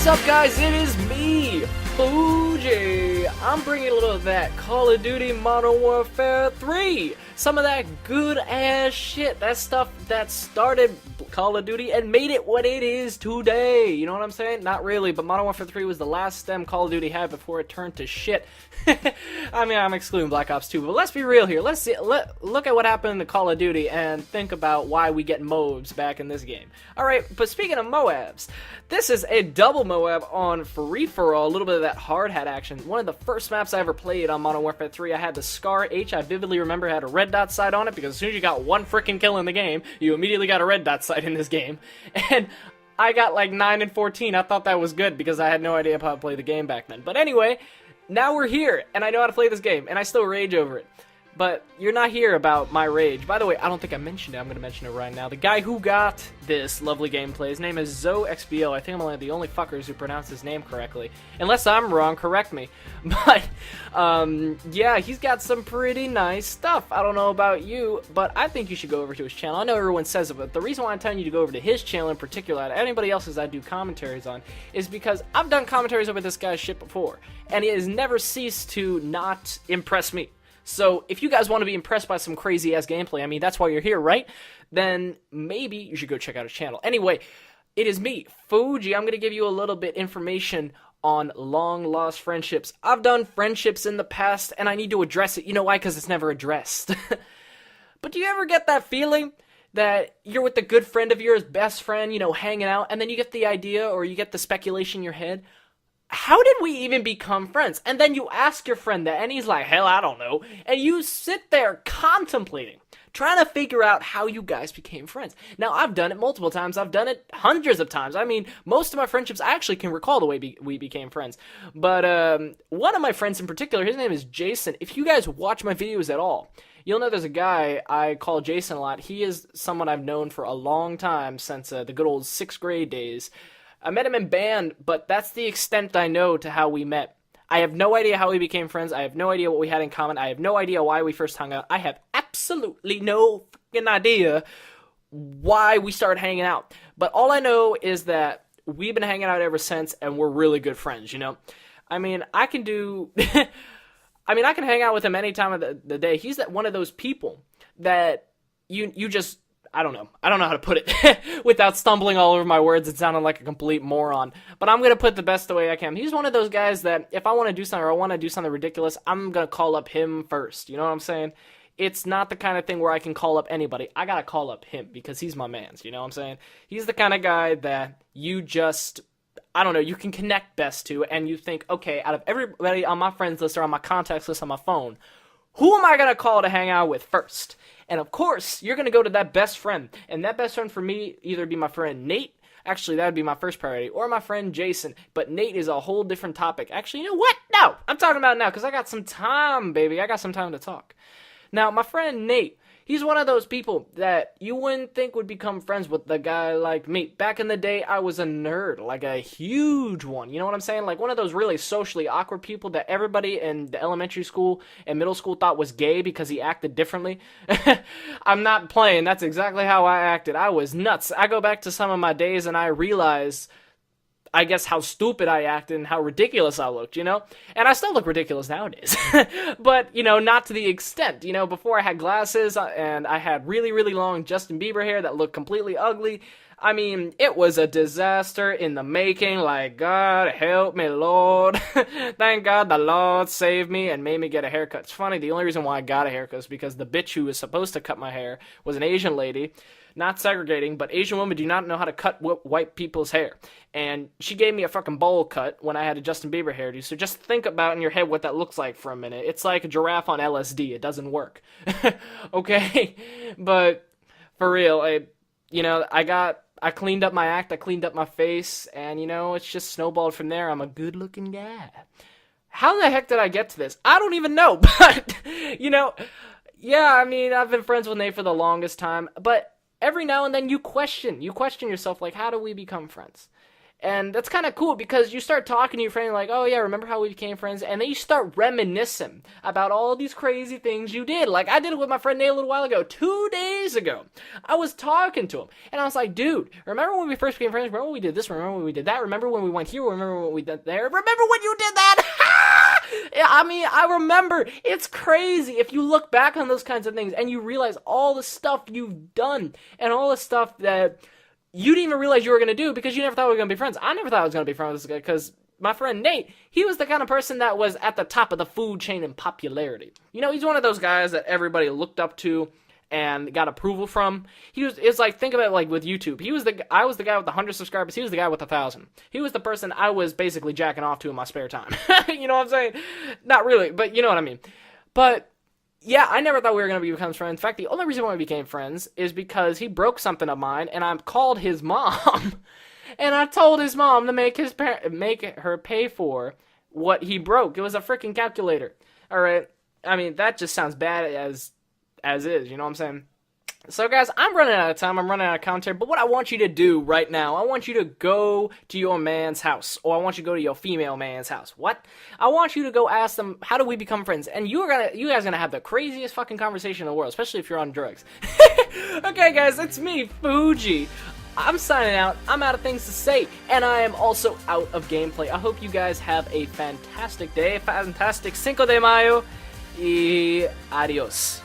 What's up, guys? It is me, Fuji. I'm bringing a little of that Call of Duty Modern Warfare 3. Some of that good-ass shit. That stuff that started Call of Duty and made it what it is today. You know what I'm saying? Not really, but Modern Warfare 3 was the last stem Call of Duty had before it turned to shit. I mean, I'm excluding Black Ops 2, but let's be real here. Let's see. Look at what happened in Call of Duty and think about why we get Moabs back in this game. Alright, but speaking of Moabs, this is a double Moab on free-for-all, a little bit of that Hardhat action. One of the first maps I ever played on Modern Warfare 3, I had the Scar H. I vividly remember it had a red dot sight on it, because as soon as you got one freaking kill in the game, you immediately got a red dot sight in this game. And I got like 9 and 14. I thought that was good, because I had no idea how to play the game back then. But anyway, now we're here, and I know how to play this game, and I still rage over it. But you're not here about my rage. By the way, I don't think I mentioned it. I'm going to mention it right now. The guy who got this lovely gameplay, his name is Zhou XBO. I think I'm one of the only fuckers who pronounce his name correctly. Unless I'm wrong, correct me. But, yeah, he's got some pretty nice stuff. I don't know about you, but I think you should go over to his channel. I know everyone says it, but the reason why I'm telling you to go over to his channel in particular, and anybody else's I do commentaries on, is because I've done commentaries over this guy's shit before, and he has never ceased to not impress me. So, if you guys want to be impressed by some crazy-ass gameplay, I mean, that's why you're here, right? Then maybe you should go check out his channel. Anyway, it is me, Fuji. I'm going to give you a little bit information on long-lost friendships. I've done friendships in the past, and I need to address it. You know why? Because it's never addressed. But do you ever get that feeling that you're with a good friend of yours, best friend, you know, hanging out, and then you get the idea, or you get the speculation in your head, how did we even become friends? And then you ask your friend that, and he's like, hell, I don't know. And you sit there contemplating, trying to figure out how you guys became friends. Now, I've done it multiple times. I've done it hundreds of times. I mean, most of my friendships, I actually can recall the way we became friends. But one of my friends in particular, his name is Jason. If you guys watch my videos at all, you'll know there's a guy I call Jason a lot. He is someone I've known for a long time, since the good old 6th grade days. I met him in band, but that's the extent I know to how we met. I have no idea how we became friends. I have no idea what we had in common. I have no idea why we first hung out. I have absolutely no fucking idea why we started hanging out. But all I know is that we've been hanging out ever since, and we're really good friends, you know? I mean, I can do... I mean, I can hang out with him any time of the day. He's one of those people that you just... I don't know how to put it without stumbling all over my words and sounding like a complete moron. But I'm going to put it the best way I can. He's one of those guys that if I want to do something or I want to do something ridiculous, I'm going to call up him first. You know what I'm saying? It's not the kind of thing where I can call up anybody. I got to call up him because he's my mans. You know what I'm saying? He's the kind of guy that you just... I don't know, you can connect best to, and you think, okay, out of everybody on my friends list or on my contacts list on my phone, who am I going to call to hang out with first? And of course, you're going to go to that best friend. And that best friend for me either be my friend Nate, actually that would be my first priority, or my friend Jason. But Nate is a whole different topic. Actually, you know what? No, I'm talking about it now because I got some time, baby. I got some time to talk. Now, my friend Nate, he's one of those people that you wouldn't think would become friends with a guy like me. Back in the day, I was a nerd, like a huge one. You know what I'm saying? Like one of those really socially awkward people that everybody in the elementary school and middle school thought was gay because he acted differently. I'm not playing. That's exactly how I acted. I was nuts. I go back to some of my days and I realize... I guess how stupid I acted and how ridiculous I looked, you know? And I still look ridiculous nowadays. But, you know, not to the extent. You know, before I had glasses and I had really, really long Justin Bieber hair that looked completely ugly. I mean, it was a disaster in the making. Like, God help me, Lord. Thank God the Lord saved me and made me get a haircut. It's funny, the only reason why I got a haircut is because the bitch who was supposed to cut my hair was an Asian lady. Not segregating, but Asian women do not know how to cut white people's hair. And she gave me a fucking bowl cut when I had a Justin Bieber hairdo. So just think about in your head what that looks like for a minute. It's like a giraffe on LSD. It doesn't work. Okay? But for real, I cleaned up my act. I cleaned up my face. And, you know, it's just snowballed from there. I'm a good-looking guy. How the heck did I get to this? I don't even know. But, you know, yeah, I mean, I've been friends with Nate for the longest time. But... every now and then you question yourself, like, how do we become friends? And that's kind of cool because you start talking to your friend like, oh yeah, remember how we became friends? And then you start reminiscing about all these crazy things you did. Like I did it with my friend Nate a little while ago. 2 days ago, I was talking to him and I was like, dude, remember when we first became friends? Remember when we did this? Remember when we did that? Remember when we went here? Remember when we did there? Remember when you did that? Yeah, I mean, I remember. It's crazy if you look back on those kinds of things and you realize all the stuff you've done and all the stuff that you didn't even realize you were going to do because you never thought we were going to be friends. I never thought I was going to be friends with this guy because my friend Nate, he was the kind of person that was at the top of the food chain in popularity. You know, he's one of those guys that everybody looked up to and got approval from. It's like, think of it like with YouTube. I was the guy with 100 subscribers. He was the guy with 1,000. He was the person I was basically jacking off to in my spare time. You know what I'm saying? Not really, but you know what I mean. But yeah, I never thought we were going to become friends. In fact, the only reason why we became friends is because he broke something of mine, and I called his mom, and I told his mom to make her pay for what he broke. It was a freaking calculator. All right, I mean that just sounds bad as is. You know what I'm saying? So guys, I'm running out of time, I'm running out of content, but what I want you to do right now, I want you to go to your man's house, or I want you to go to your female man's house. What? I want you to go ask them, how do we become friends? And you guys are gonna have the craziest fucking conversation in the world, especially if you're on drugs. Okay guys, it's me, Fuji. I'm signing out, I'm out of things to say, and I am also out of gameplay. I hope you guys have a fantastic day, fantastic Cinco de Mayo, y adios.